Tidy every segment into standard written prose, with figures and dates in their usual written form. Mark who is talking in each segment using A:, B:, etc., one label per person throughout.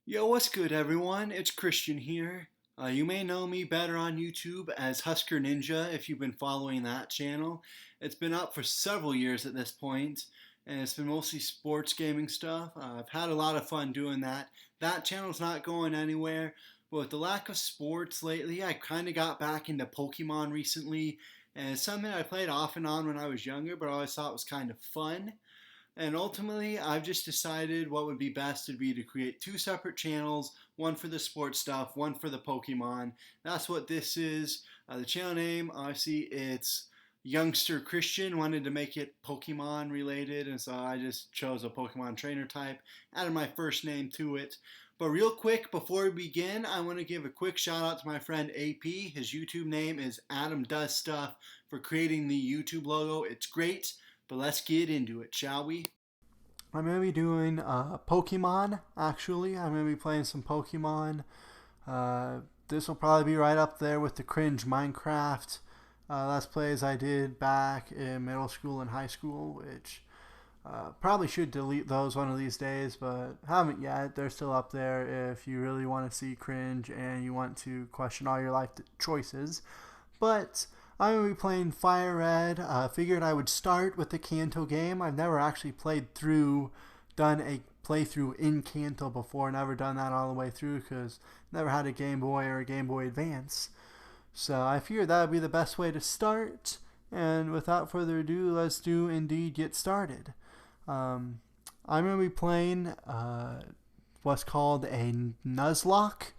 A: Yo, what's good, everyone? It's Christian here. You may know me better on YouTube as Husker Ninja if you've been following that channel. It's been up for several years at this point, and it's been mostly sports gaming stuff. I've had a lot of fun doing that. That channel's not going anywhere, but with the lack of sports lately, I kind of got back into Pokemon recently, and it's something I played off and on when I was younger, but I always thought it was kind of fun. And ultimately, I've just decided what would be best would be to create two separate channels, one for the sports stuff, one for the Pokemon. That's what this is. The channel name, obviously, it's Youngster Christian. Wanted to make it Pokemon related, and so I just chose a Pokemon trainer type, added my first name to it. But real quick, before we begin, I want to give a quick shout out to my friend AP. His YouTube name is Adam Does Stuff for creating the YouTube logo. It's great. But let's get into it, shall we? I'm going to be doing Pokemon, actually. I'm going to be playing some Pokemon. This will probably be right up there with the cringe Minecraft Let's Plays I did back in middle school and high school, which probably should delete those one of these days, but haven't yet. They're still up there if you really want to see cringe and you want to question all your life choices. But I'm going to be playing FireRed. Figured I would start with the Kanto game. I've never actually done a playthrough in Kanto before. Never done that all the way through because never had a Game Boy or a Game Boy Advance. So I figured that would be the best way to start. And without further ado, let's indeed get started. I'm going to be playing what's called a Nuzlocke,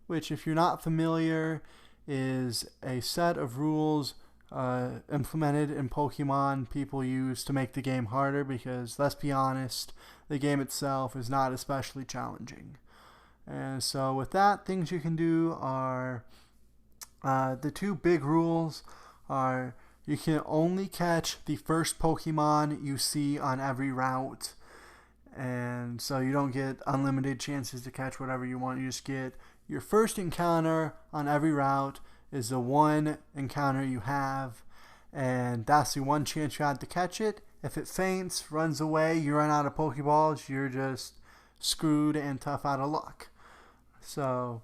A: which, if you're not familiar, is a set of rules implemented in Pokemon people use to make the game harder because, let's be honest, the game itself is not especially challenging. And so with that, things you can do are the two big rules are you can only catch the first Pokemon you see on every route. And so you don't get unlimited chances to catch whatever you want. You just get your first encounter on every route is the one encounter you have, and that's the one chance you have to catch it. If it faints, runs away, you run out of Pokeballs, you're just screwed and tough out of luck. So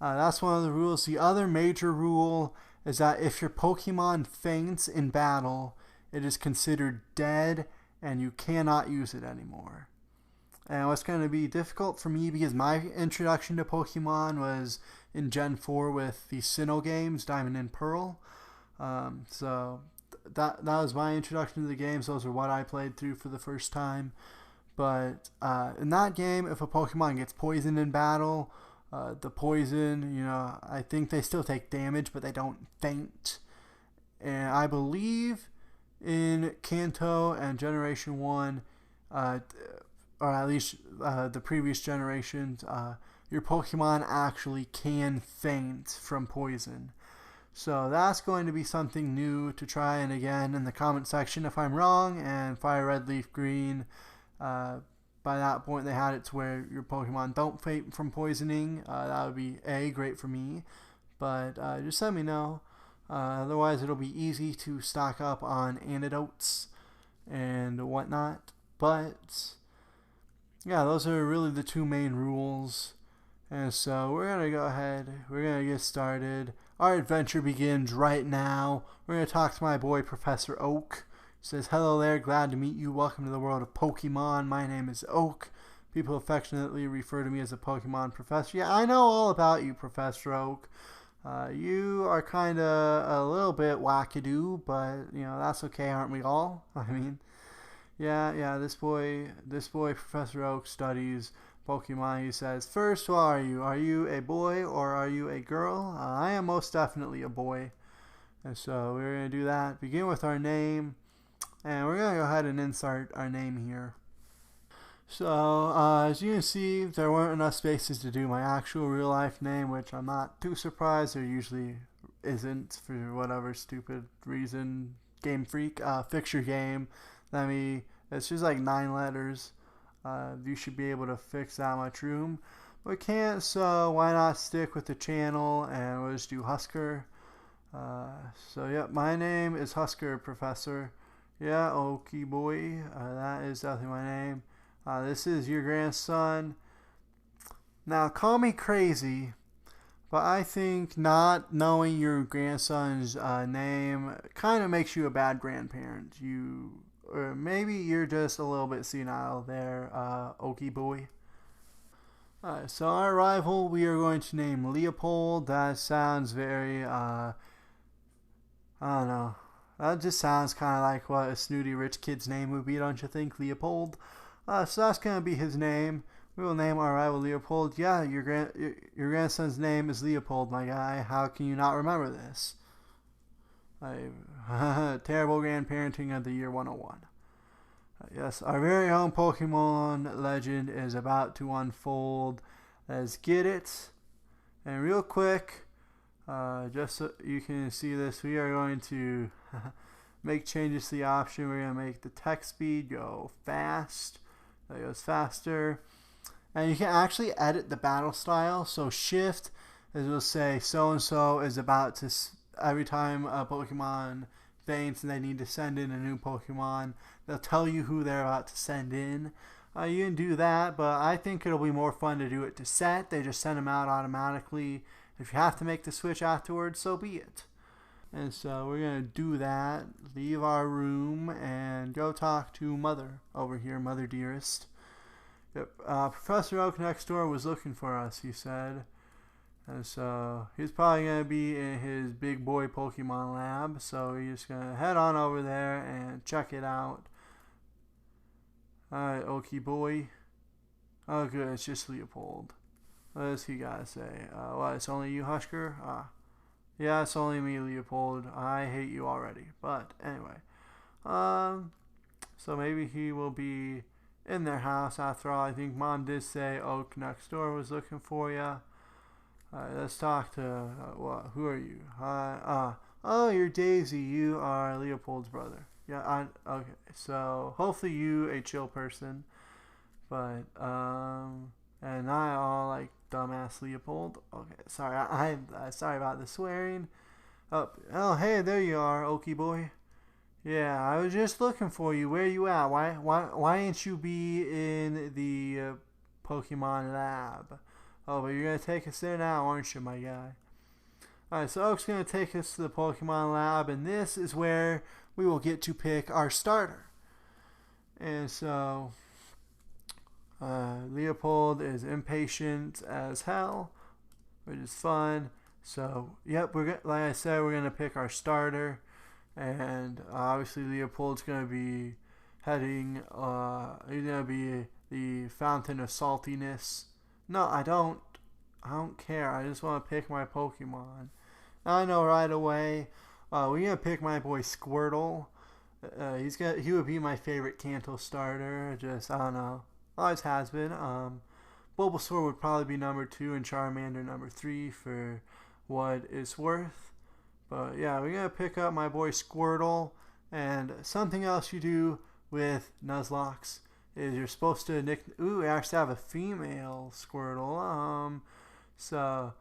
A: that's one of the rules. The other major rule is that if your Pokemon faints in battle, it is considered dead and you cannot use it anymore. And what's going to be difficult for me because my introduction to Pokemon was in Gen 4 with the Sinnoh games, Diamond and Pearl. So that was my introduction to the games. Those are what I played through for the first time. But in that game, if a Pokemon gets poisoned in battle, the poison, I think they still take damage, but they don't faint. And I believe in Kanto and Generation 1, or at least the previous generations, your Pokemon actually can faint from poison. So that's going to be something new to try. And again, in the comment section if I'm wrong, and Fire Red Leaf Green, by that point they had it to where your Pokemon don't faint from poisoning. That would be great for me. But just let me know. Otherwise it'll be easy to stock up on antidotes and whatnot. But yeah, those are really the two main rules. And so we're going to go ahead. We're going to get started. Our adventure begins right now. We're going to talk to my boy, Professor Oak. He says, "Hello there, glad to meet you. Welcome to the world of Pokemon. My name is Oak. People affectionately refer to me as a Pokemon professor." Yeah, I know all about you, Professor Oak. You are kind of a little bit wackadoo, but, that's okay, aren't we all? I mean, yeah, this boy, Professor Oak, studies Pokemon. He says, "First, what are you? Are you a boy or are you a girl?" I am most definitely a boy. And so we're going to do that. Begin with our name. And we're going to go ahead and insert our name here. So, as you can see, there weren't enough spaces to do my actual real life name, which I'm not too surprised. There usually isn't for whatever stupid reason. Game Freak, fix your game. It's just like 9 letters. You should be able to fix that much room. We can't, so why not stick with the channel and we'll just do Husker. My name is Husker, Professor. Yeah, okay, boy. That is definitely my name. This is your grandson. Now, call me crazy, but I think not knowing your grandson's name kind of makes you a bad grandparent. Or maybe you're just a little bit senile there, Okie boy. Alright, so our rival we are going to name Leopold. That sounds very, I don't know. That just sounds kind of like what a snooty rich kid's name would be, don't you think, Leopold? So that's going to be his name. We will name our rival Leopold. Yeah, your grandson's name is Leopold, my guy. How can you not remember this? Terrible grandparenting of the year 101. Yes, our very own Pokemon legend is about to unfold. Let's get it. And real quick, just so you can see this, we are going to make changes to the option. We're going to make the text speed go fast. That goes faster. And you can actually edit the battle style. So shift, as we'll say, so-and-so is about to, every time a Pokemon faints and they need to send in a new Pokemon, they'll tell you who they're about to send in. You can do that, but I think it'll be more fun to do it to set. They just send them out automatically. If you have to make the switch afterwards, so be it. And so we're going to do that, leave our room, and go talk to Mother over here, Mother Dearest. Yep. Professor Oak next door was looking for us, he said. And so he's probably going to be in his big boy Pokemon lab. So we're just going to head on over there and check it out. Alright, Okie boy. Oh good, it's just Leopold. What does he got to say? What, it's only you, Husker? Yeah, it's only me, Leopold. I hate you already. But anyway. So maybe he will be in their house after all. I think Mom did say Oak next door was looking for you. Let's talk to, who are you? Oh, you're Daisy. You are Leopold's brother. Yeah, okay. So, hopefully you a chill person. But, and not all like dumbass Leopold. Okay, sorry. I'm sorry about the swearing. Oh, hey, there you are, Okie boy. Yeah, I was just looking for you. Where you at? Why ain't you be in the Pokemon lab? Oh, but you're going to take us there now, aren't you, my guy? Alright, so Oak's going to take us to the Pokemon lab, and this is where we will get to pick our starter. And so, Leopold is impatient as hell, which is fun. So, yep, like I said, we're going to pick our starter. And obviously Leopold's going to be heading, he's going to be the fountain of saltiness. No, I don't care. I just want to pick my Pokemon. I know right away. We're gonna pick my boy Squirtle. He would be my favorite Kanto starter. Just I don't know. Always has been. Bulbasaur would probably be number 2 and Charmander number 3 for what it's worth. But yeah, we're gonna pick up my boy Squirtle. And something else you do with Nuzlockes is you're supposed to we actually have a female Squirtle. So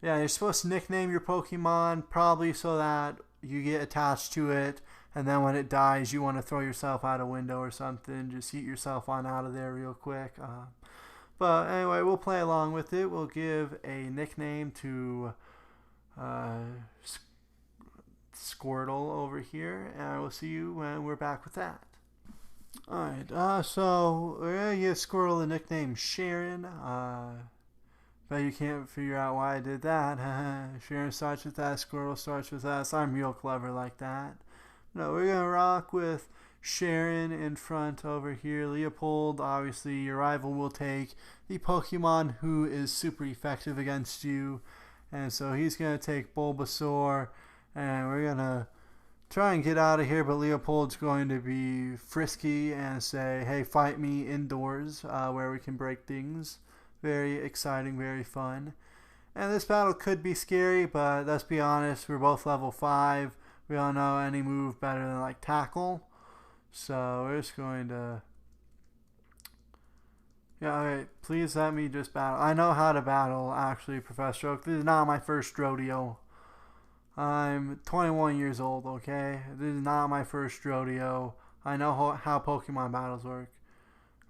A: yeah, you're supposed to nickname your Pokemon probably so that you get attached to it, and then when it dies, you want to throw yourself out a window or something. Just eat yourself on out of there real quick. But anyway, we'll play along with it. We'll give a nickname to Squirtle over here, and I will see you when we're back with that. Alright, so we're going to give Squirtle the nickname Sharon. But you can't figure out why I did that. Sharon starts with that, Squirtle starts with that, so I'm real clever like that. No, we're going to rock with Sharon in front over here. Leopold, obviously your rival, will take the Pokemon who is super effective against you. And so he's going to take Bulbasaur, and we're going to try and get out of here, but Leopold's going to be frisky and say, hey, fight me indoors where we can break things. Very exciting, very fun. And this battle could be scary, but let's be honest, we're both level 5. We don't know any move better than like Tackle. So we're just going to... Yeah, okay, please let me just battle. I know how to battle, actually, Professor Oak. This is not my first rodeo. I'm 21 years old, okay? This is not my first rodeo. I know how Pokemon battles work.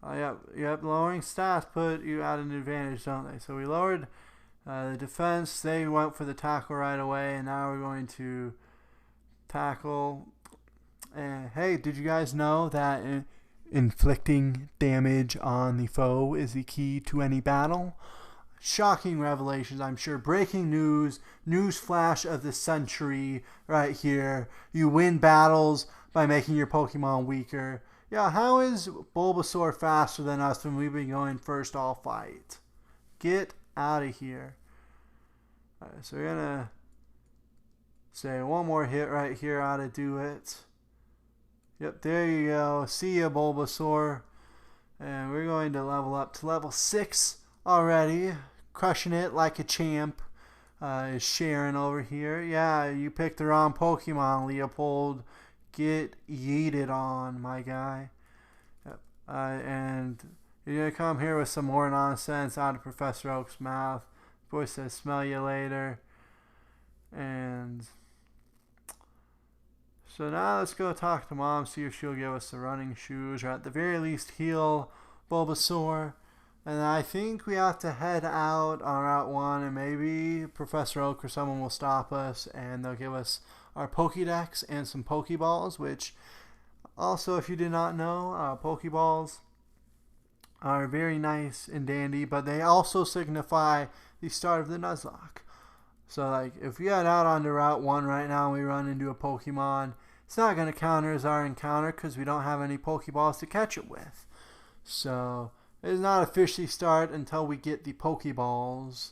A: Yep, lowering stats put you at an advantage, don't they? So we lowered the defense. They went for the tackle right away, and now we're going to tackle. And hey, did you guys know that inflicting damage on the foe is the key to any battle? Shocking revelations, I'm sure. Breaking news flash of the century right here. You win battles by making your Pokemon weaker. Yeah, how is Bulbasaur faster than us when we've been going first all fight? Get out of here. Alright, so we're gonna say one more hit right here ought to do it. Yep, there you go. See ya, Bulbasaur. And we're going to level up to level 6 already. Crushing it like a champ. Is Sharon over here. Yeah, you picked the wrong Pokemon, Leopold. Get yeeted on, my guy. Yep. And you're going to come here with some more nonsense out of Professor Oak's mouth. Voice says, smell you later. And so now let's go talk to Mom, see if she'll give us the running shoes, or at the very least heal Bulbasaur. And I think we have to head out on Route 1, and maybe Professor Oak or someone will stop us, and they'll give us our Pokédex and some Pokeballs, which also, if you did not know, Pokeballs are very nice and dandy, but they also signify the start of the Nuzlocke. So, like, if we head out onto Route 1 right now and we run into a Pokemon, it's not going to count as our encounter because we don't have any Pokeballs to catch it with. So it does not officially start until we get the Pokeballs.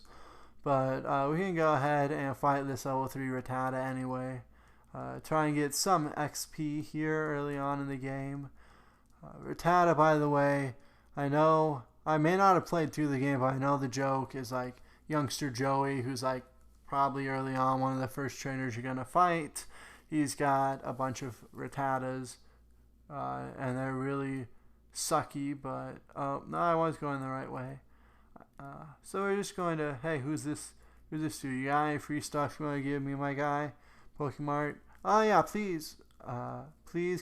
A: But we can go ahead and fight this level 3 Rattata anyway. Try and get some XP here early on in the game. Rattata, by the way, I know I may not have played through the game, but I know the joke is like youngster Joey, who's like probably early on one of the first trainers you're going to fight. He's got a bunch of Rattatas, and they're really sucky, but no, I was going the right way. So we're just going to, hey, who's this dude? You got any free stuff you want to give me, my guy? Pokemart? Oh yeah, please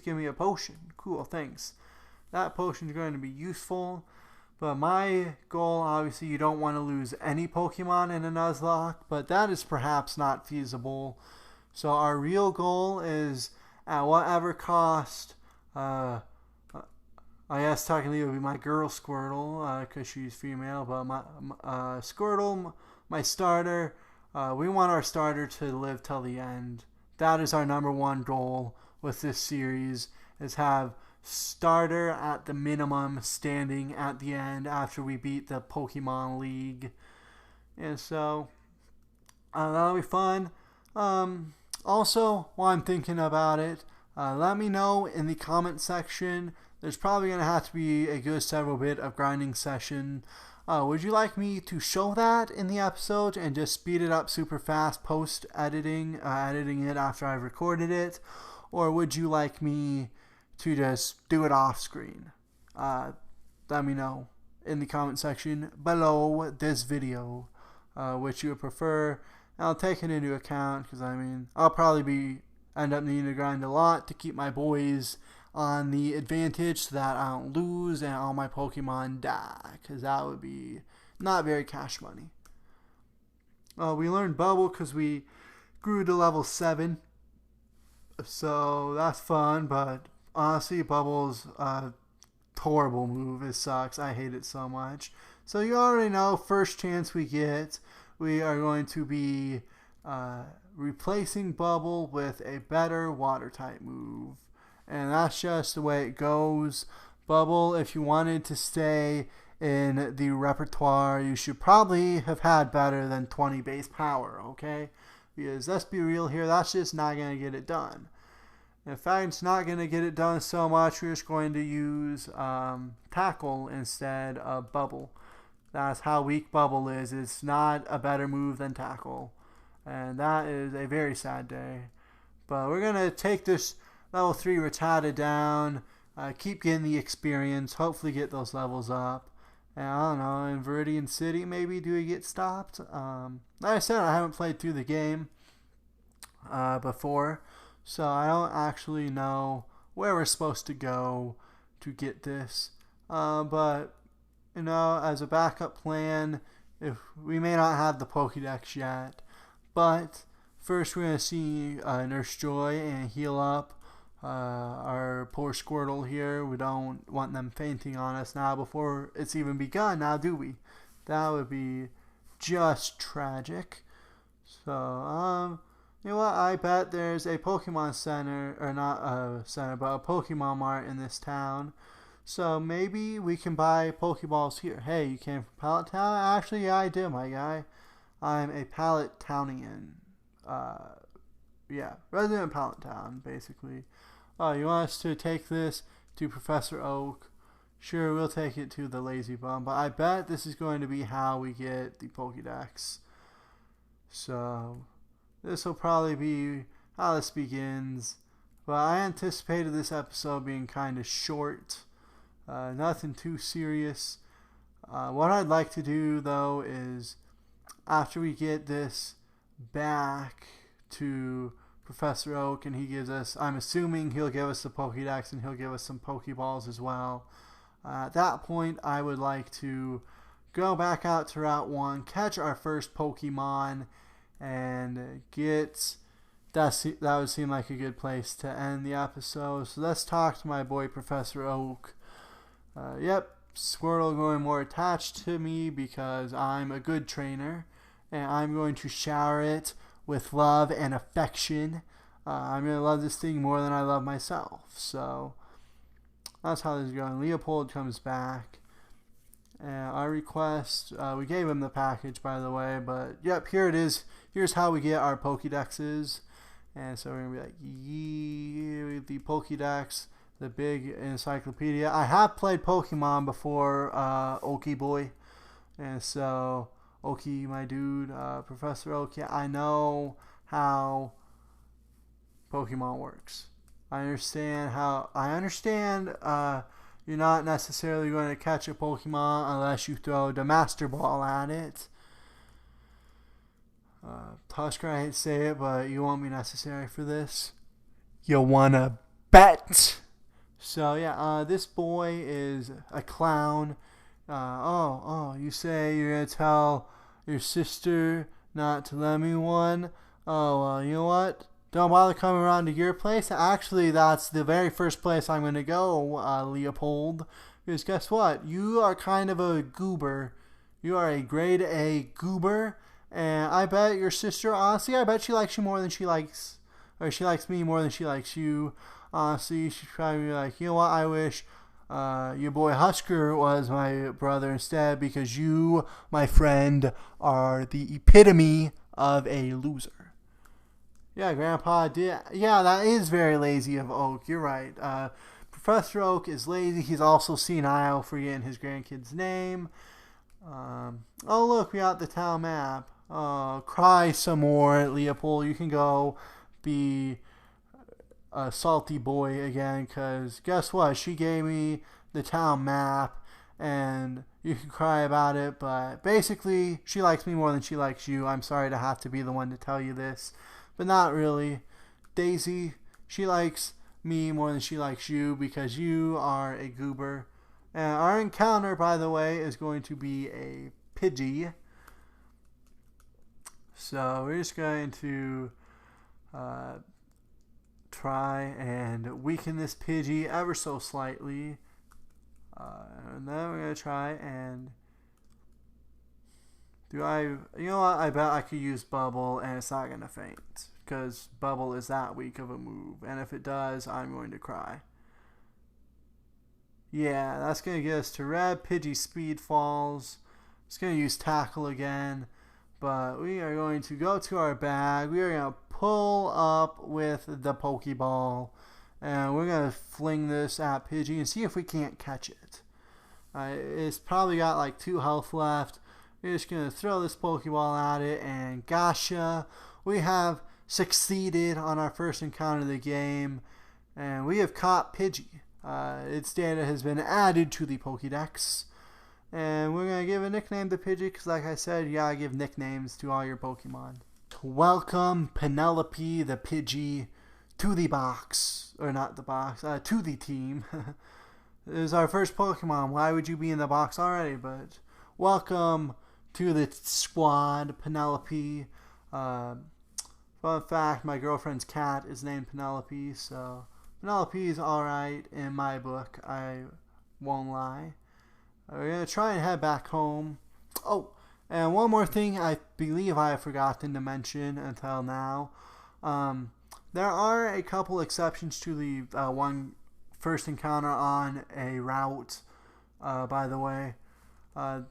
A: give me a potion. Cool, thanks. That potion is going to be useful, but my goal, obviously, you don't want to lose any Pokemon in a Nuzlocke, but that is perhaps not feasible. So our real goal is, at whatever cost, I guess technically it would be my girl Squirtle, because she's female, but my Squirtle, my starter, we want our starter to live till the end. That is our number one goal with this series, is have starter at the minimum standing at the end after we beat the Pokemon League. And so that'll be fun. Also, while I'm thinking about it, let me know in the comment section. There's probably going to have to be a good several bit of grinding session. Would you like me to show that in the episode and just speed it up super fast post editing it after I've recorded it? Or would you like me to just do it off screen? Let me know in the comment section below this video which you would prefer. And I'll take it into account because I mean I'll probably end up needing to grind a lot to keep my boys on the advantage so that I don't lose and all my Pokemon die, because that would be not very cash money. We learned Bubble because we grew to level 7, so that's fun, but honestly Bubble's a horrible move. It sucks. I hate it so much. So you already know, first chance we get, we are going to be replacing Bubble with a better water type move. And that's just the way it goes. Bubble, if you wanted to stay in the repertoire, you should probably have had better than 20 base power, okay? Because let's be real here, that's just not going to get it done. In fact, it's not going to get it done so much, we're just going to use Tackle instead of Bubble. That's how weak Bubble is. It's not a better move than Tackle. And that is a very sad day. But we're going to take this level 3 Rattata down, keep getting the experience, hopefully get those levels up. And I don't know, in Viridian City maybe do we get stopped? Like I said, I haven't played through the game before, so I don't actually know where we're supposed to go to get this. But as a backup plan, if we may not have the Pokédex yet, but first we're going to see Nurse Joy and heal up our poor Squirtle here. We don't want them fainting on us now before it's even begun, now do we? That would be just tragic. So, you know what? I bet there's a Pokemon Center, or not a center, but a Pokemon Mart in this town. So maybe we can buy Pokeballs here. Hey, you came from Pallet Town? Actually, yeah, I did, my guy. I'm a Pallet Townian. Yeah, resident Pallet Town, basically. Oh, you want us to take this to Professor Oak? Sure, we'll take it to the Lazy Bum, but I bet this is going to be how we get the Pokédex. So, this will probably be how this begins. But I anticipated this episode being kind of short. Nothing too serious. What I'd like to do, though, is after we get this back to Professor Oak and he gives us, I'm assuming he'll give us the Pokédex and he'll give us some Pokeballs as well. At that point, I would like to go back out to Route 1, catch our first Pokemon, and get... That would seem like a good place to end the episode. So let's talk to my boy Professor Oak. Yep, Squirtle going more attached to me because I'm a good trainer, and I'm going to shower it with love and affection. I'm going to love this thing more than I love myself. So that's how this is going. Leopold comes back. Our request, we gave him the package, by the way, but yep, here it is. Here's how we get our Pokédexes. And so we're going to be like, yeah, the Pokédex, the big encyclopedia. I have played Pokemon before, Okie boy. And so, Okie, my dude, Professor Okie, I know how Pokemon works. I understand you're not necessarily going to catch a Pokemon unless you throw the Master Ball at it. Tusker, I hate to say it, but you won't be necessary for this. You wanna bet? So yeah, this boy is a clown. You say you're gonna tell your sister not to let me one? Oh, well, you know what? Don't bother coming around to your place. Actually, that's the very first place I'm gonna go, Leopold. Because guess what? You are kind of a goober. You are a grade A goober. And I bet your sister, honestly, I bet she likes you more than she likes me more than she likes you. Honestly, she's probably be like, you know what, I wish your boy Husker was my brother instead, because you, my friend, are the epitome of a loser. Yeah, Grandpa did. Yeah, that is very lazy of Oak. You're right. Professor Oak is lazy. He's also senile, forgetting his grandkid's name. Oh, look, we got the town map. Cry some more, Leopold. You can go be a salty boy again, because guess what? She gave me the town map, and you can cry about it, but basically, she likes me more than she likes you. I'm sorry to have to be the one to tell you this, but not really. Daisy, she likes me more than she likes you, because you are a goober. And our encounter, by the way, is going to be a Pidgey. So we're just going to try and weaken this Pidgey ever so slightly. And then we're going to try and... you know what? I bet I could use Bubble and it's not going to faint. Because Bubble is that weak of a move. And if it does, I'm going to cry. Yeah, that's going to get us to red. Pidgey speed falls. It's going to use Tackle again. But we are going to go to our bag. We are going to pull up with the Pokeball. And we're going to fling this at Pidgey and see if we can't catch it. It's probably got like 2 health left. We're just going to throw this Pokeball at it. And gotcha. We have succeeded on our first encounter of the game. And we have caught Pidgey. Its data has been added to the Pokédex. And we're going to give a nickname to Pidgey because, like I said, you gotta give nicknames to all your Pokemon. Welcome, Penelope the Pidgey, to the box. Or not the box, to the team. This is our first Pokemon. Why would you be in the box already? But welcome to the squad, Penelope. Fun fact, my girlfriend's cat is named Penelope, so Penelope is alright in my book, I won't lie. We're going to try and head back home. Oh, and one more thing I believe I have forgotten to mention until now. There are a couple exceptions to the one first encounter on a route, by the way. A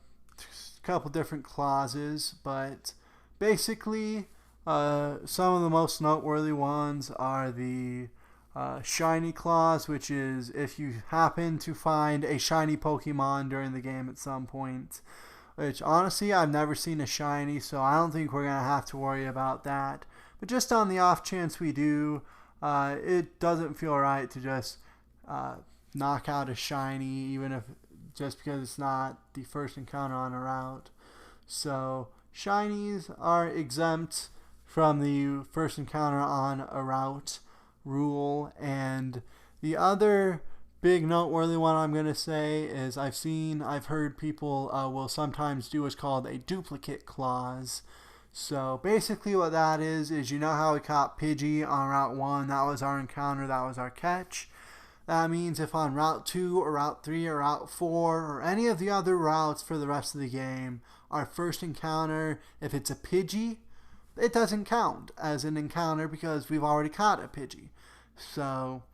A: couple different clauses, but basically some of the most noteworthy ones are the shiny clause, which is if you happen to find a shiny Pokemon during the game at some point, which honestly I've never seen a shiny, so I don't think we're going to have to worry about that. But just on the off chance we do, it doesn't feel right to just knock out a shiny, even if just because it's not the first encounter on a route. So shinies are exempt from the first encounter on a route rule. And the other big noteworthy one I'm going to say is I've heard people will sometimes do what's called a duplicate clause. So basically what that is you know how we caught Pidgey on Route 1, that was our encounter, that was our catch. That means if on Route 2 or Route 3 or Route 4 or any of the other routes for the rest of the game, our first encounter, if it's a Pidgey, it doesn't count as an encounter because we've already caught a Pidgey. So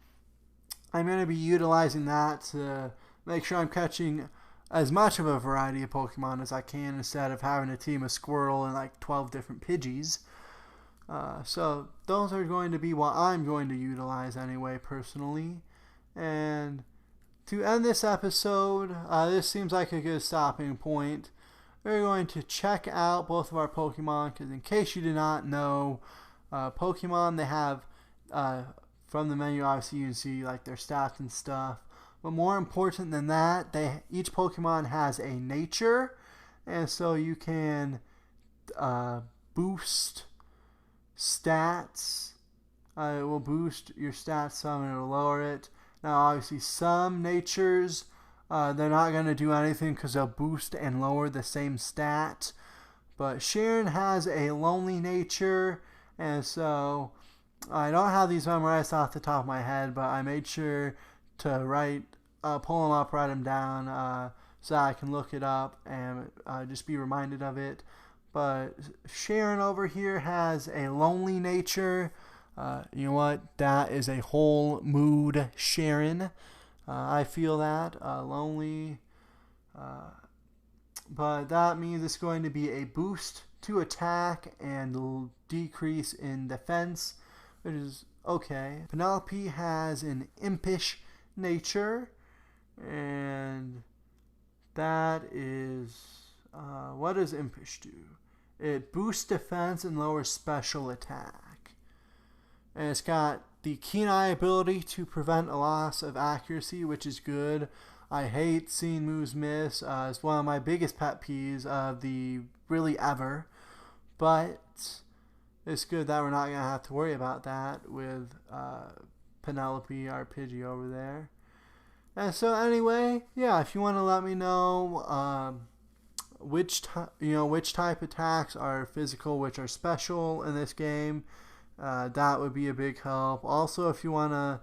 A: I'm going to be utilizing that to make sure I'm catching as much of a variety of Pokemon as I can instead of having a team of Squirtle and like 12 different Pidgeys. So those are going to be what I'm going to utilize anyway, personally. And to end this episode, this seems like a good stopping point. We're going to check out both of our Pokemon, because in case you did not know, Pokemon, they have, from the menu obviously you can see like their stats and stuff. But more important than that, each Pokemon has a nature, and so you can boost stats. It will boost your stats some and it will lower it. Now obviously some natures, they're not going to do anything because they'll boost and lower the same stat. But Sharon has a lonely nature, and so I don't have these memorized off the top of my head, but I made sure to pull them up, write them down, so I can look it up and just be reminded of it. But Sharon over here has a lonely nature. You know what? That is a whole mood, Sharon. I feel that. Lonely. But that means it's going to be a boost to attack and decrease in defense, which is okay. Penelope has an impish nature, and that is... what does impish do? It boosts defense and lowers special attack. And it's got the keen eye ability to prevent a loss of accuracy, which is good. I hate seeing moves miss. It's one of my biggest pet peeves of the really ever. But it's good that we're not going to have to worry about that with Penelope, our Pidgey over there. And so anyway, yeah, if you want to let me know which type attacks are physical, which are special in this game, that would be a big help. Also, if you want to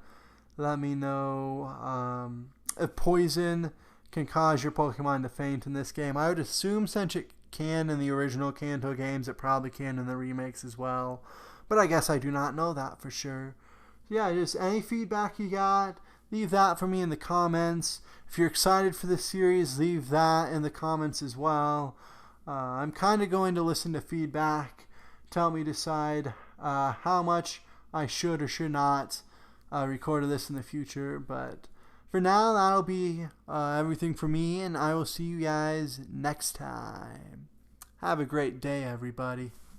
A: let me know if poison can cause your Pokemon to faint in this game. I would assume since it can in the original Kanto games, it probably can in the remakes as well. But I guess I do not know that for sure. Yeah, just any feedback you got, leave that for me in the comments. If you're excited for this series, leave that in the comments as well. I'm kind of going to listen to feedback to help me decide how much I should or should not record this in the future. But for now, that'll be everything for me, and I will see you guys next time. Have a great day, everybody.